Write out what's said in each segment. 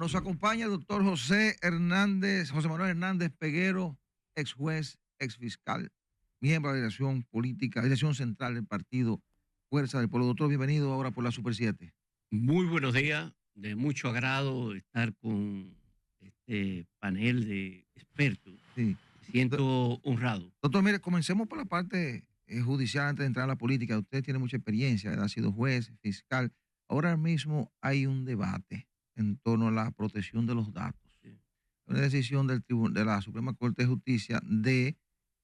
Nos acompaña el doctor José Manuel Hernández Peguero, ex juez, ex fiscal, miembro de la dirección política, dirección central del partido Fuerza del Pueblo. Doctor, bienvenido ahora por la Super 7. Muy buenos días, de mucho agrado estar con este panel de expertos. Sí. Me siento honrado. Doctor, mire, comencemos por la parte judicial antes de entrar a la política. Usted tiene mucha experiencia, ha sido juez, fiscal. Ahora mismo hay un debate en torno a la protección de los datos. Sí. Una decisión de la Suprema Corte de Justicia de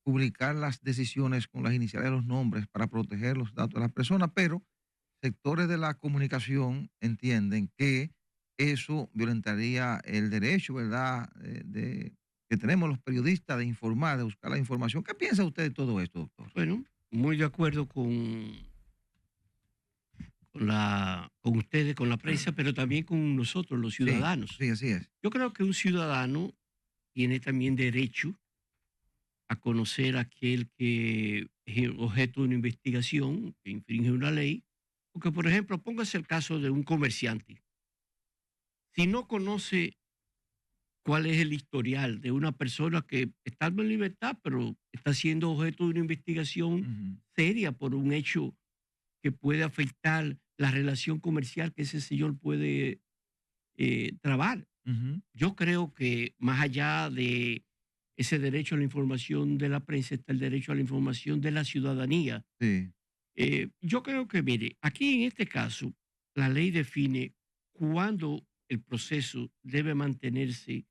publicar las decisiones con las iniciales de los nombres para proteger los datos de las personas, pero sectores de la comunicación entienden que eso violentaría el derecho, ¿verdad?, que tenemos los periodistas de informar, de buscar la información. ¿Qué piensa usted de todo esto, doctor? Bueno, muy de acuerdo con ustedes, con la prensa, pero también con nosotros, los ciudadanos. Sí, así es. Yo creo que un ciudadano tiene también derecho a conocer a aquel que es objeto de una investigación, que infringe una ley, porque, por ejemplo, póngase el caso de un comerciante. Si no conoce cuál es el historial de una persona que está en libertad, pero está siendo objeto de una investigación seria por un hecho que puede afectar la relación comercial que ese señor puede trabar. Yo creo que más allá de ese derecho a la información de la prensa está el derecho a la información de la ciudadanía. Sí. Yo creo que, mire, aquí en este caso, la ley define cuándo el proceso debe mantenerse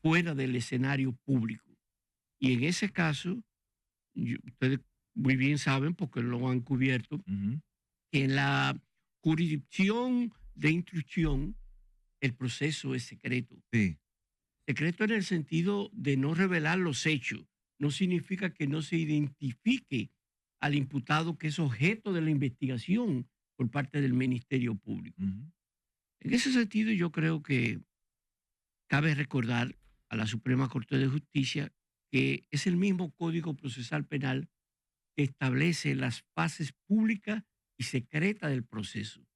fuera del escenario público. Y en ese caso, ustedes muy bien saben, porque lo han cubierto, que en la jurisdicción de instrucción el proceso es secreto. Sí. Secreto en el sentido de no revelar los hechos. No significa que no se identifique al imputado que es objeto de la investigación por parte del Ministerio Público. En ese sentido, yo creo que cabe recordar a la Suprema Corte de Justicia que es el mismo Código Procesal Penal que establece las fases públicas y secretas del proceso.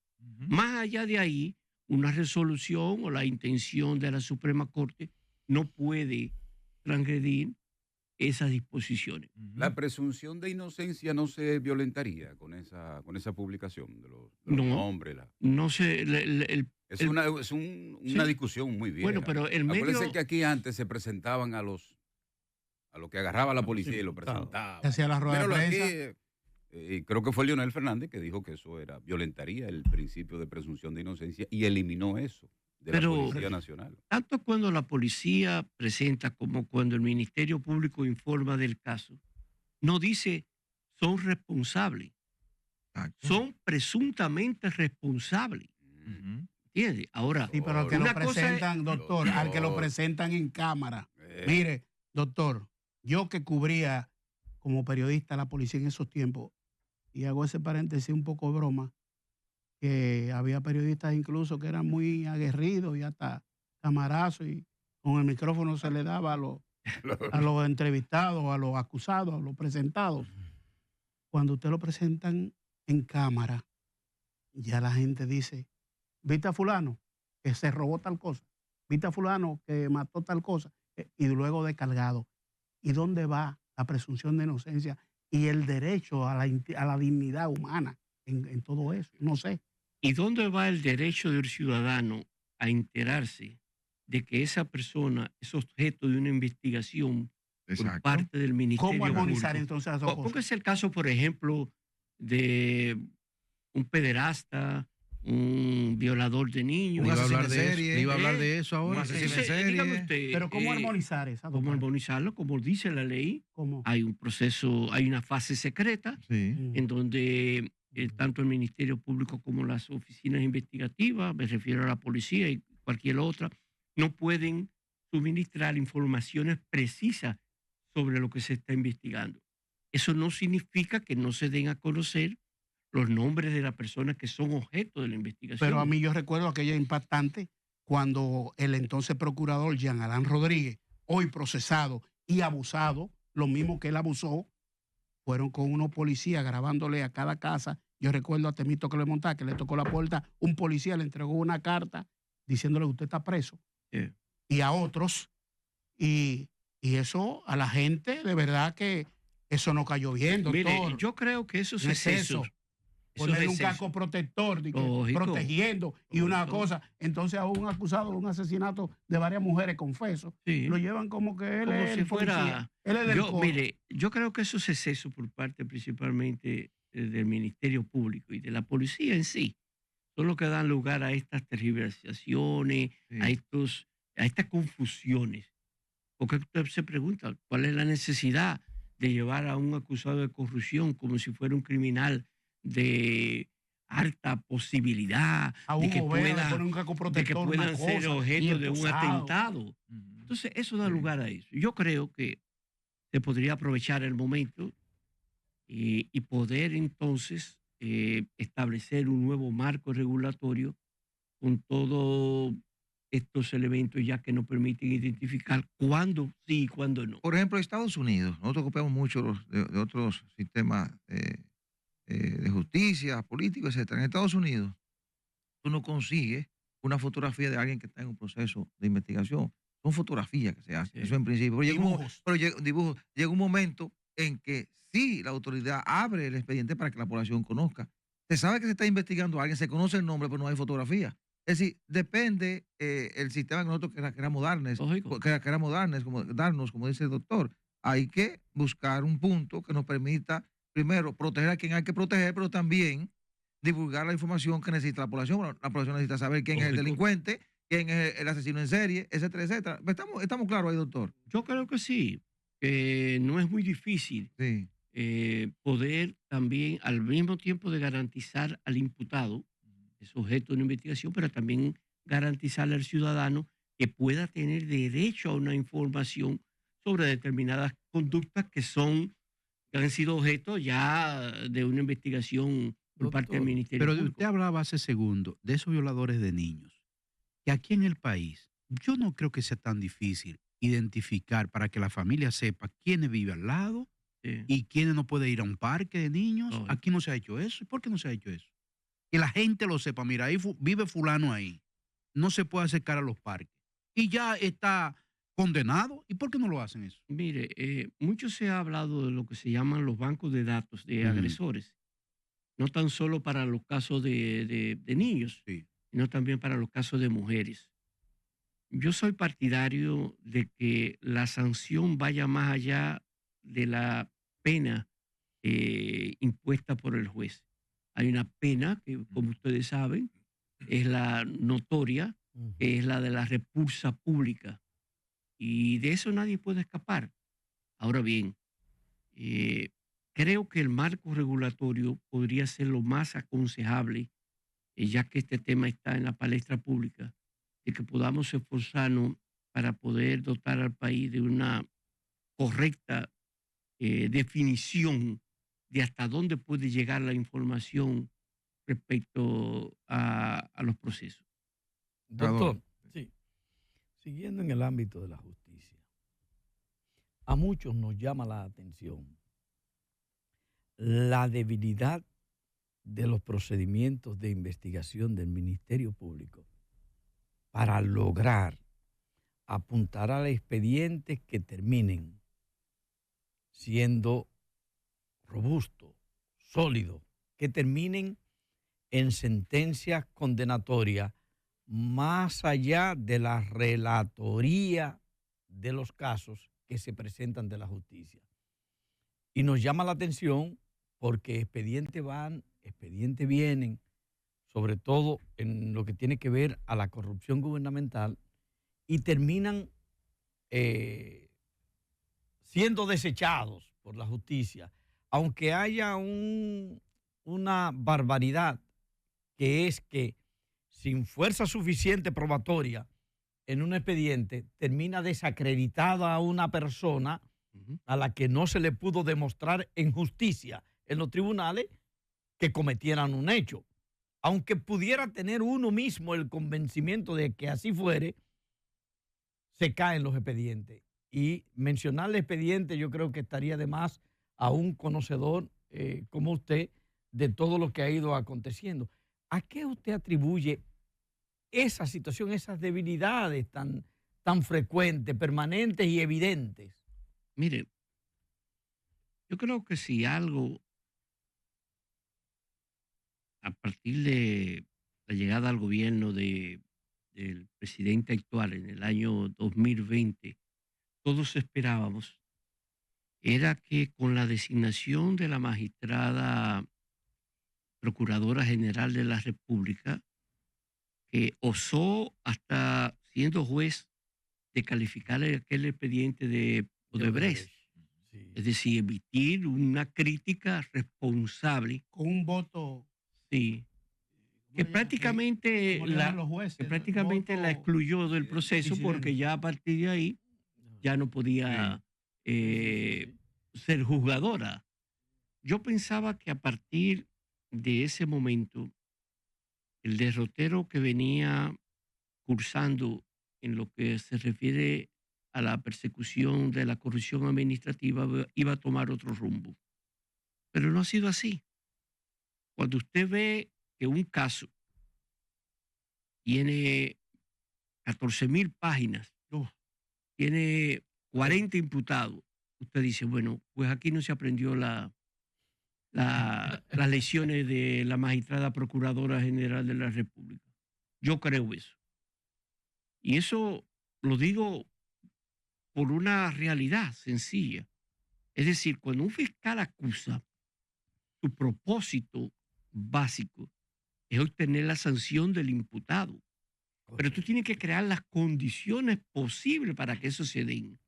Más allá de ahí, una resolución o la intención de la Suprema Corte no puede transgredir esas disposiciones. La presunción de inocencia no se violentaría con esa publicación de los nombres. No sé. Es una discusión muy vieja. Bueno, pero el medio... Acuérdense que aquí antes se presentaban a lo que agarraba la policía y lo presentaba. Hacía la rueda de prensa. Y creo que fue Leonel Fernández que dijo que eso violentaría el principio de presunción de inocencia y eliminó eso de la Policía Nacional. Tanto cuando la policía presenta como cuando el Ministerio Público informa del caso, no dice son responsables, son presuntamente responsables. ¿Entiendes? Ahora, sí, pero al que lo presentan, doctor, al que lo presentan en cámara. Mire, doctor, yo que cubría como periodista a la policía en esos tiempos, y hago ese paréntesis un poco de broma, que había periodistas incluso que eran muy aguerridos y hasta camarazos, y con el micrófono se le daba a los entrevistados, a los acusados, a los presentados. Cuando usted lo presentan en cámara, ya la gente dice, ¿viste a fulano que se robó tal cosa? ¿Viste a fulano que mató tal cosa? Y luego descargado. ¿Y dónde va la presunción de inocencia y el derecho a la dignidad humana en todo eso? No sé. ¿Y dónde va el derecho del ciudadano a enterarse de que esa persona es objeto de una investigación por parte del Ministerio Público? ¿Cómo armonizar entonces las dos cosas? Póngase el caso, por ejemplo, de un pederasta, un violador de niños. Iba a hablar de eso ahora. Un asesino en serie. Pero ¿cómo armonizar esa? ¿Cómo armonizarlo? Como dice la ley, ¿cómo? Hay un proceso, hay una fase secreta en donde tanto el Ministerio Público como las oficinas investigativas, me refiero a la policía y cualquier otra, no pueden suministrar informaciones precisas sobre lo que se está investigando. Eso no significa que no se den a conocer los nombres de las personas que son objeto de la investigación. Pero a mí yo recuerdo aquella impactante cuando el entonces procurador Jean Alain Rodríguez, hoy procesado y abusado, lo mismo que él abusó, fueron con unos policías grabándole a cada casa Yo recuerdo a Temito que le montaba, que le tocó la puerta, un policía le entregó una carta diciéndole que usted está preso. Sí. Y a otros. Y eso a la gente, de verdad que eso no cayó bien, doctor. Mire, yo creo que esos No es excesos, eso. Poner un casco protector, protegiendo y una cosa. Entonces a un acusado de un asesinato de varias mujeres, confeso, sí, lo llevan como que él como es si el fuera. policía, él es del coro. Mire, yo creo que esos excesos por parte principalmente del Ministerio Público y de la policía en sí son los que dan lugar a estas tergiversaciones, Sí. a estas confusiones. Porque usted se pregunta, ¿cuál es la necesidad de llevar a un acusado de corrupción como si fuera un criminal de alta posibilidad A de que Hugo Vera le pueda, ponen un casco de que protector, una puedan ser cosa, objeto y de un esposado. atentado? Ujú. Entonces, eso da Sí. lugar a eso. Yo creo que se podría aprovechar el momento y poder entonces establecer un nuevo marco regulatorio con todos estos elementos ya que nos permiten identificar cuándo sí y cuándo no. Por ejemplo, Estados Unidos, nosotros copiamos mucho de otros sistemas de justicia, políticos, etcétera. En Estados Unidos, tú no consigues una fotografía de alguien que está en un proceso de investigación. Son fotografías que se hacen, Sí. eso en principio. Pero Dibujos. llega un momento en que sí, la autoridad abre el expediente para que la población conozca. Se sabe que se está investigando a alguien, se conoce el nombre, pero no hay fotografía. Es decir, depende el sistema que nosotros queramos Lógico. darnos, como dice el doctor. Hay que buscar un punto que nos permita, primero, proteger a quien hay que proteger, pero también divulgar la información que necesita la población. Bueno, la población necesita saber quién es el Lógico. delincuente, quién es el asesino en serie, etcétera, etcétera. Estamos claros ahí, doctor. Yo creo que sí, que no es muy difícil Sí. poder también, al mismo tiempo de garantizar al imputado, es objeto de una investigación, pero también garantizarle al ciudadano que pueda tener derecho a una información sobre determinadas conductas que han sido objeto ya de una investigación por parte del Doctor, Ministerio pero Público. usted hablaba hace segundo de esos violadores de niños, que aquí en el país yo no creo que sea tan difícil identificar para que la familia sepa quiénes vive al lado Sí. y quiénes no puede ir a un parque de niños. Lógico. Aquí no se ha hecho eso. ¿Y por qué no se ha hecho eso? Que la gente lo sepa. Mira, ahí vive fulano ahí. No se puede acercar a los parques. Y ya está condenado. ¿Y por qué no lo hacen eso? Mire, mucho se ha hablado de lo que se llaman los bancos de datos de agresores, no tan solo para los casos de niños, Sí. sino también para los casos de mujeres. Yo soy partidario de que la sanción vaya más allá de la pena impuesta por el juez. Hay una pena que, como ustedes saben, es la notoria, que es la de la repulsa pública. Y de eso nadie puede escapar. Ahora bien, creo que el marco regulatorio podría ser lo más aconsejable, ya que este tema está en la palestra pública, de que podamos esforzarnos para poder dotar al país de una correcta definición de hasta dónde puede llegar la información respecto a los procesos. Doctor, sí. Siguiendo en el ámbito de la justicia, a muchos nos llama la atención la debilidad de los procedimientos de investigación del Ministerio Público para lograr apuntar a expedientes que terminen siendo robustos, sólidos, que terminen en sentencias condenatorias más allá de la relatoría de los casos que se presentan de la justicia. Y nos llama la atención porque expedientes van, expedientes vienen, sobre todo en lo que tiene que ver a la corrupción gubernamental, y terminan siendo desechados por la justicia, aunque haya una barbaridad, que es que sin fuerza suficiente probatoria en un expediente termina desacreditada a una persona a la que no se le pudo demostrar en justicia en los tribunales que cometieran un hecho. Aunque pudiera tener uno mismo el convencimiento de que así fuere, se caen los expedientes. Y mencionar el expediente yo creo que estaría de más a un conocedor como usted de todo lo que ha ido aconteciendo. ¿A qué usted atribuye esa situación, esas debilidades tan frecuentes, permanentes y evidentes? Mire, yo creo que si algo, a partir de la llegada al gobierno del presidente actual en el año 2020, todos esperábamos, era que con la designación de la magistrada Procuradora General de la República, que osó, hasta siendo juez, de calificar aquel expediente de Odebrecht. Sí. Es decir, emitir una crítica responsable. Con un voto. Sí. Que prácticamente, ¿cómo le llaman los jueces? que prácticamente la excluyó del proceso, disidente. porque ya a partir de ahí ya no podía ser juzgadora. Yo pensaba que a partir de ese momento, el derrotero que venía cursando en lo que se refiere a la persecución de la corrupción administrativa iba a tomar otro rumbo. Pero no ha sido así. Cuando usted ve que un caso tiene 14,000 páginas, tiene 40 imputados, usted dice, bueno, pues aquí no se aprendió las lecciones de la magistrada Procuradora General de la República. Yo creo eso. Y eso lo digo por una realidad sencilla. Es decir, cuando un fiscal acusa, su propósito básico es obtener la sanción del imputado. Pero tú tienes que crear las condiciones posibles para que eso se den.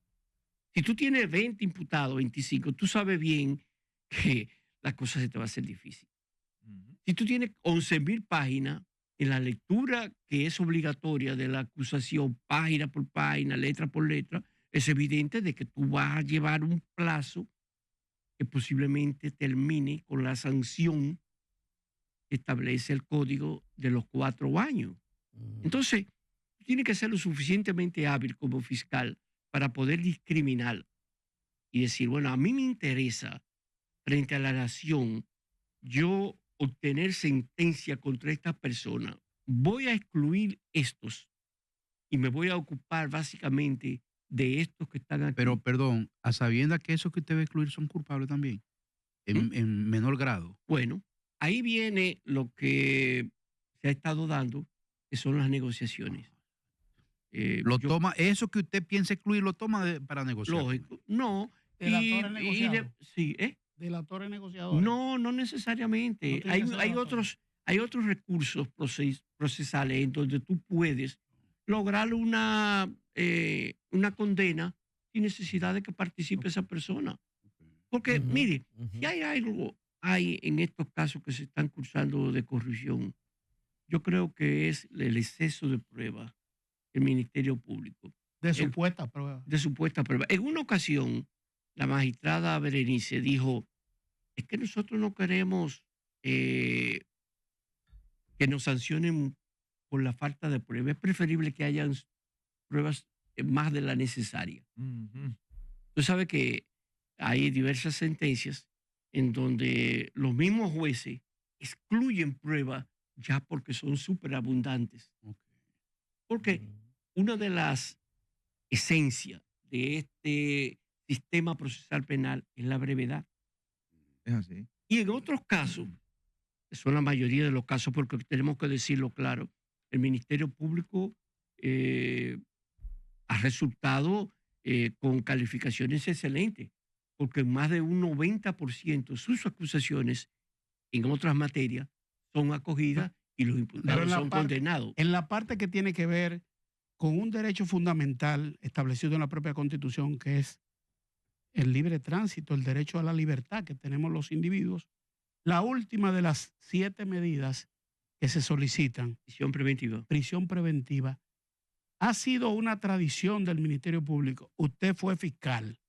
Si tú tienes 20 imputados, 25, tú sabes bien que la cosa se te va a hacer difícil. Si tú tienes 11,000 páginas, en la lectura que es obligatoria de la acusación, página por página, letra por letra, es evidente de que tú vas a llevar un plazo que posiblemente termine con la sanción que establece el código de los 4 años. Entonces, tiene que ser lo suficientemente hábil como fiscal para poder discriminar y decir, bueno, a mí me interesa, frente a la nación, yo obtener sentencia contra estas personas. Voy a excluir estos y me voy a ocupar básicamente de estos que están aquí. Pero, perdón, a sabiendas que esos que usted va a excluir son culpables también, en menor grado. Bueno, ahí viene lo que se ha estado dando, que son las negociaciones. Toma, eso que usted piensa excluir, lo toma para negociar. Lógico. No. ¿Delatores negociados? Sí, ¿Delatores negociadores? No, no necesariamente. No hay otros recursos procesales en donde tú puedes lograr una condena sin necesidad de que participe esa persona. Porque, mire, si hay algo en estos casos que se están cursando de corrupción, yo creo que es el exceso de pruebas del Ministerio Público. De supuesta prueba. De supuesta prueba. En una ocasión, la magistrada Berenice dijo, es que nosotros no queremos que nos sancionen por la falta de pruebas. Es preferible que hayan pruebas más de la necesaria. Tú sabes que hay diversas sentencias en donde los mismos jueces excluyen pruebas ya porque son superabundantes. Porque una de las esencias de este sistema procesal penal es la brevedad. Es así. Y en otros casos, que son la mayoría de los casos, porque tenemos que decirlo claro, el Ministerio Público ha resultado con calificaciones excelentes, porque en más de un 90% sus acusaciones en otras materias son acogidas y los imputados son condenados. En la parte que tiene que ver con un derecho fundamental establecido en la propia Constitución, que es el libre tránsito, el derecho a la libertad que tenemos los individuos, la última de las 7 medidas que se solicitan, prisión preventiva, ha sido una tradición del Ministerio Público. Usted fue fiscal.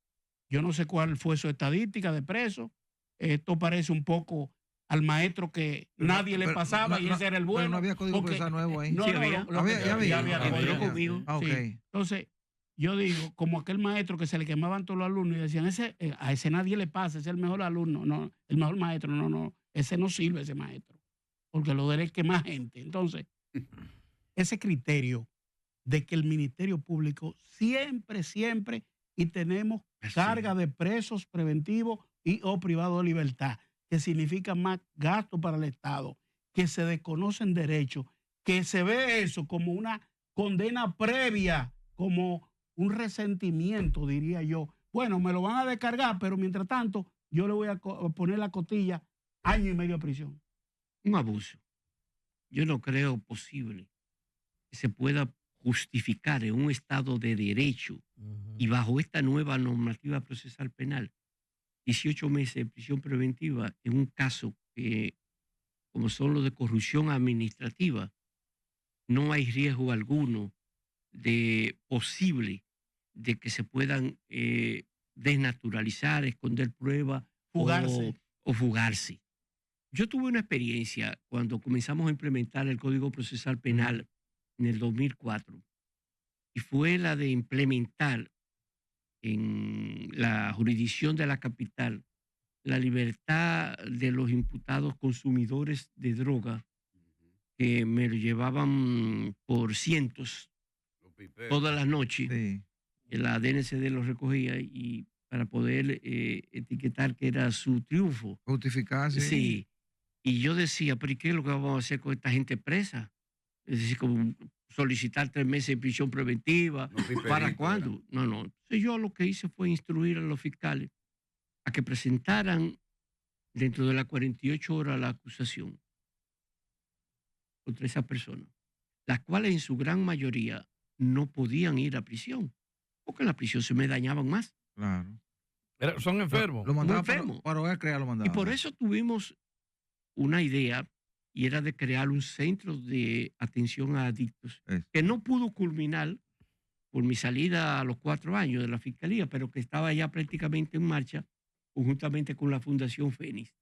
Yo no sé cuál fue su estadística de preso. Esto parece un poco al maestro que nadie le pasaba y ese era el bueno. Pero no había código procesal nuevo ahí. Sí, había. Había conmigo. Ah, ok. Sí. Entonces, yo digo, como aquel maestro que se le quemaban todos los alumnos y decían, a ese nadie le pasa, ese es el mejor alumno, no, el mejor maestro, no, ese no sirve, ese maestro, porque lo de él es que más gente. Entonces, ese criterio de que el Ministerio Público siempre, y tenemos carga de presos preventivos y o privados de libertad, que significa más gasto para el Estado, que se desconocen derechos, que se ve eso como una condena previa, como un resentimiento, diría yo. Bueno, me lo van a descargar, pero mientras tanto yo le voy a poner la costilla 1.5 años de prisión. Un abuso. Yo no creo posible que se pueda justificar en un Estado de derecho y bajo esta nueva normativa procesal penal 18 meses de prisión preventiva en un caso que, como son los de corrupción administrativa, no hay riesgo alguno de posible de que se puedan desnaturalizar, esconder pruebas o fugarse. Yo tuve una experiencia cuando comenzamos a implementar el Código Procesal Penal en el 2004 y fue la de implementar en la jurisdicción de la capital la libertad de los imputados consumidores de droga que me lo llevaban por cientos todas las noches. Sí. La DNCD los recogía y para poder etiquetar que era su triunfo. Justificarse. Sí. Y yo decía, pero ¿y qué es lo que vamos a hacer con esta gente presa? Es decir, como solicitar 3 meses de prisión preventiva. ¿Para cuándo? No. Entonces yo lo que hice fue instruir a los fiscales a que presentaran dentro de las 48 horas la acusación contra esas personas, las cuales en su gran mayoría no podían ir a prisión, porque en la prisión se me dañaban más. Claro. Son enfermos. Lo mandaban enfermos. para crear, lo mandaban. Y por eso tuvimos una idea, y era de crear un centro de atención a adictos, que no pudo culminar por mi salida a los 4 años de la Fiscalía, pero que estaba ya prácticamente en marcha, conjuntamente con la Fundación Fénix.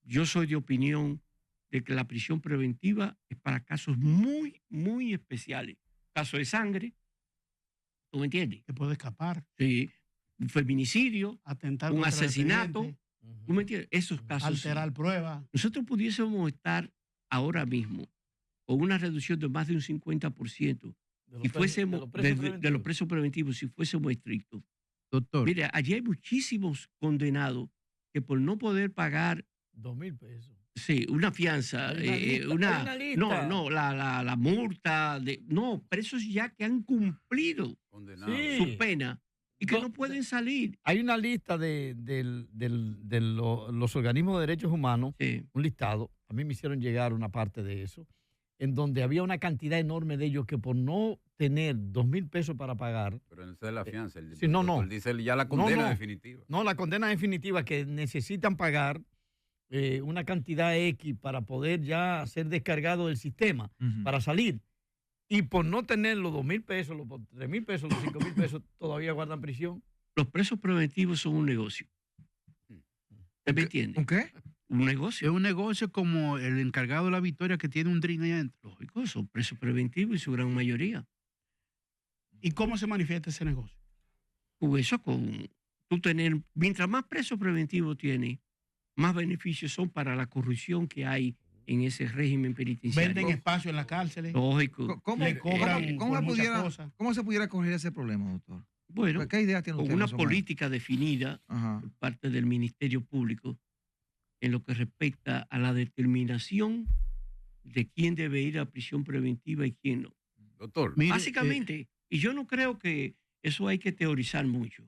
Yo soy de opinión de que la prisión preventiva es para casos muy, muy especiales. Caso de sangre, ¿tú me entiendes? Que puede escapar. Sí, un feminicidio, atentar un contra el asesinato, teniente, ¿tú me entiendes? Esos casos. alterar pruebas. Nosotros pudiésemos estar ahora mismo con una reducción de más de un 50% si fuésemos de los presos preventivos, si fuésemos estrictos. Doctor. Mire, allí hay muchísimos condenados que por no poder pagar 2.000 pesos. Sí, una fianza, Hay una lista. la multa, presos ya que han cumplido su pena y que no pueden salir. Hay una lista de los organismos de derechos humanos, un listado, a mí me hicieron llegar una parte de eso, en donde había una cantidad enorme de ellos que por no tener 2.000 pesos para pagar. Pero esa es la fianza. Dice ya la condena definitiva. No, la condena definitiva que necesitan pagar una cantidad X para poder ya ser descargado del sistema, para salir. Y por no tener los 2.000 pesos, los 3.000 pesos, los 5.000 pesos, todavía guardan prisión. Los presos preventivos son un negocio. ¿Usted me entiende? ¿Un qué? Un negocio. Es un negocio como el encargado de la Victoria que tiene un drink allá adentro. Lógico, son presos preventivos en su gran mayoría. ¿Y cómo se manifiesta ese negocio? Pues eso tú tener, mientras más presos preventivos tienes, más beneficios son para la corrupción que hay en ese régimen penitenciario. Venden espacio en las cárceles. Lógico. Le cobran ¿Cómo se pudiera corregir ese problema, doctor? Bueno, ¿Qué idea tiene usted? con una política definida por parte del Ministerio Público en lo que respecta a la determinación de quién debe ir a prisión preventiva y quién no. Doctor. Mire, básicamente, y yo no creo que eso hay que teorizar mucho.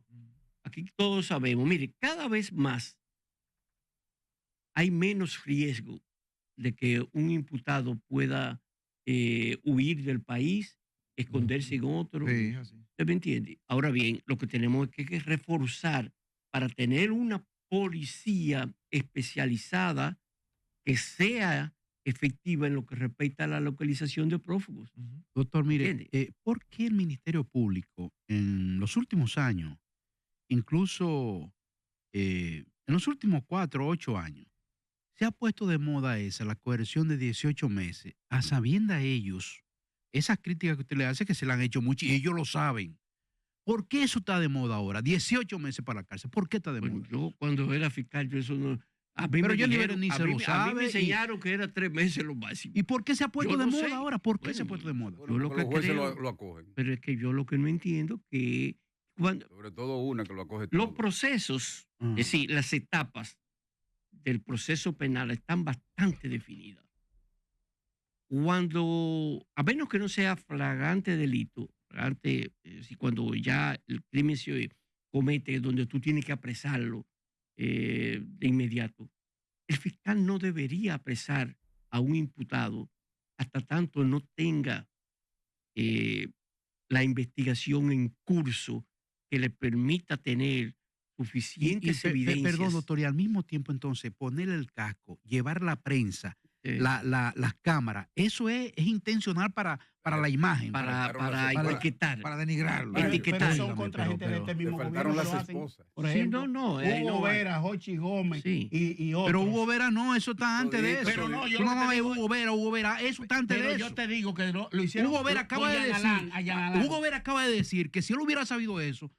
Aquí todos sabemos, mire, cada vez más hay menos riesgo de que un imputado pueda huir del país, esconderse en otro. Sí, así. ¿Usted me entiende? Ahora bien, lo que tenemos es que reforzar para tener una policía especializada que sea efectiva en lo que respecta a la localización de prófugos. Doctor, mire, ¿por qué el Ministerio Público en los últimos años, incluso en los últimos 4 o 8 años, se ha puesto de moda la coerción de 18 meses, a sabiendas ellos, esas críticas que usted le hace que se le han hecho mucho y ellos lo saben? ¿Por qué eso está de moda ahora? 18 meses para la cárcel. ¿Por qué está de moda? Yo cuando era fiscal, yo eso no, A mí Pero me Johnny dijeron- Berenice a mí- lo A mí sabe me y- enseñaron que era 3 meses lo máximo. ¿Y por qué se ha puesto Yo de no moda sé. ahora? ¿Por qué se ha Bueno, puesto de moda? Bueno, Yo lo porque que los jueces creo- lo acogen. Pero es que yo lo que no entiendo que cuando Sobre todo una que lo acoge los todo. procesos, Ah. es decir, las etapas del proceso penal están bastante definidas. Cuando, a menos que no sea flagrante delito, flagrante, cuando ya el crimen se comete, donde tú tienes que apresarlo de inmediato, el fiscal no debería apresar a un imputado hasta tanto no tenga la investigación en curso que le permita tener suficientes evidencias. Perdón, doctor, y al mismo tiempo entonces ponerle el casco, llevar la prensa, las cámaras, eso es intencional para la imagen. para para- etiquetar. Para denigrarlo. Pero, etiquetar. pero son Dígame, contra pero- gente de pero- este Le mismo faltaron gobierno que las lo hacen. esposas. Por Sí, ejemplo, no, Hugo no hay. Vera, Jochi Gómez Sí. y otros. Pero Hugo Vera no, eso está antes de Pero eso. no, yo Tú lo no que te mames digo- Hugo Vera, eso está antes Pero de yo eso. te digo que lo hicieron. Hugo Vera acaba de decir, Hugo Vera acaba de decir que si él hubiera sabido eso,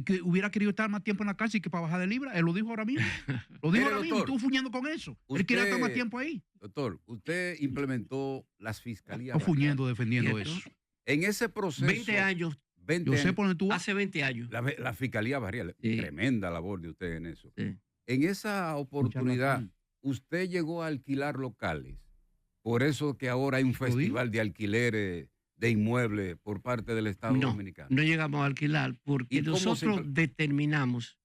que hubiera querido estar más tiempo en la cárcel y que para bajar de libra. Él lo dijo ahora mismo. Lo dijo Mire, ahora mismo. doctor, Estuvo fuñendo con eso. Él quería estar más usted- tiempo ahí. Doctor, usted implementó las fiscalías. Estuvo fuñendo defendiendo ¿Cierto? eso. En ese proceso. 20 años, 20 Yo sé años, por dónde tú vas. hace 20 años. la fiscalía barrial. Sí. Tremenda labor de usted en eso. Sí. En esa oportunidad, charlatán. usted llegó a alquilar locales. Por eso que ahora hay un digo. festival de alquileres de inmuebles por parte del Estado No, Dominicano. no llegamos a alquilar porque ¿Y cómo se nosotros impl- determinamos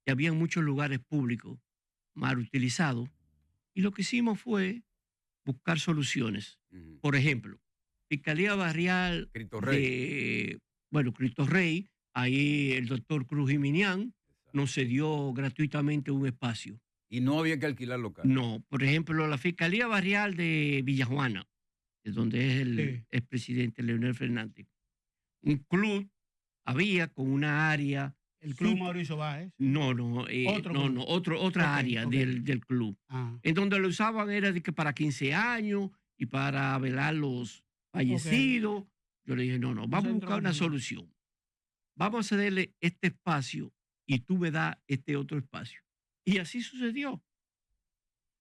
que había muchos lugares públicos mal utilizados y lo que hicimos fue buscar soluciones. Ujú. Por ejemplo, Fiscalía Barrial Cristo Rey. de, Cristo Rey, ahí el doctor Cruz Jiminián nos cedió gratuitamente un espacio. Y no había que alquilar locales. No, por ejemplo, la Fiscalía Barrial de Villajuana, de donde es el Sí. expresidente Leonel Fernández. Un club había con una área. El Club Mauricio Báez. No, Otro club. otra Ok, área ok. del club. Ah. En donde lo usaban era de que para 15 años y para velar los fallecidos. Yo le dije, no, vamos a centro buscar una de- solución. Vamos a cederle este espacio y tú me das este otro espacio. Y así sucedió.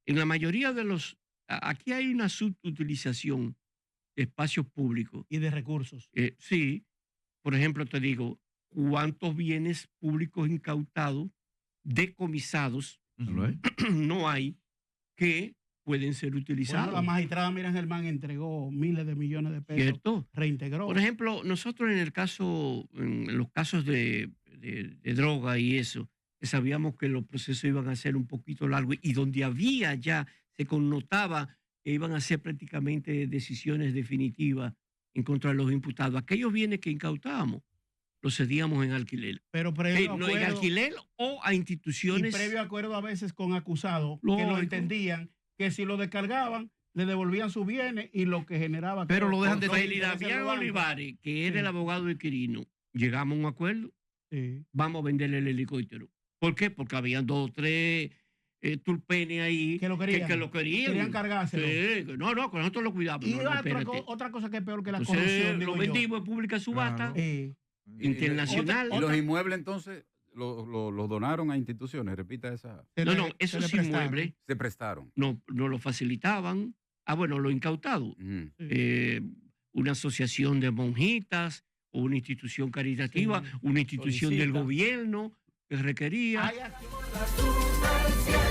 En la mayoría de los... Aquí hay una subutilización de espacios públicos. Y de recursos. Sí, por ejemplo, te digo, ¿cuántos bienes públicos incautados, decomisados, no hay que pueden ser Bueno, utilizados? la magistrada Miriam Germán entregó miles de millones de pesos. ¿Cierto? Reintegró. Por ejemplo, nosotros en los casos de droga y eso, que sabíamos que los procesos iban a ser un poquito largos y donde había ya, se connotaba que iban a ser prácticamente decisiones definitivas en contra de los imputados. Aquellos bienes que incautábamos, los cedíamos en alquiler. Pero previo No, en acuerdo, alquiler o a y instituciones. previo acuerdo a veces con acusados que Lógico. lo entendían, que si lo descargaban, le devolvían sus bienes y lo que generaba... Pero lo dejan de- Con Félix Damián Olivares, que era Sí. el abogado de Quirino, llegamos a un acuerdo. Sí. Vamos a venderle el helicóptero. ¿Por qué? Porque habían 2 o 3 tulpenes ahí Que lo querían. que lo querían. Querían cargárselo. Sí, que no, que nosotros lo cuidamos. Y No, otra, espérate. otra cosa que es peor que la Entonces, corrupción, lo digo yo. vendimos en pública subasta Claro. internacional. Y los inmuebles entonces los donaron a instituciones. Repita esa. Se No, le- no, se esos le prestaron. inmuebles Se prestaron. no lo facilitaban. Lo incautado. Ujú. Una asociación de monjitas o una institución caritativa, Sí. una institución del Solicita. gobierno que requería. Hay aquí- La subversión.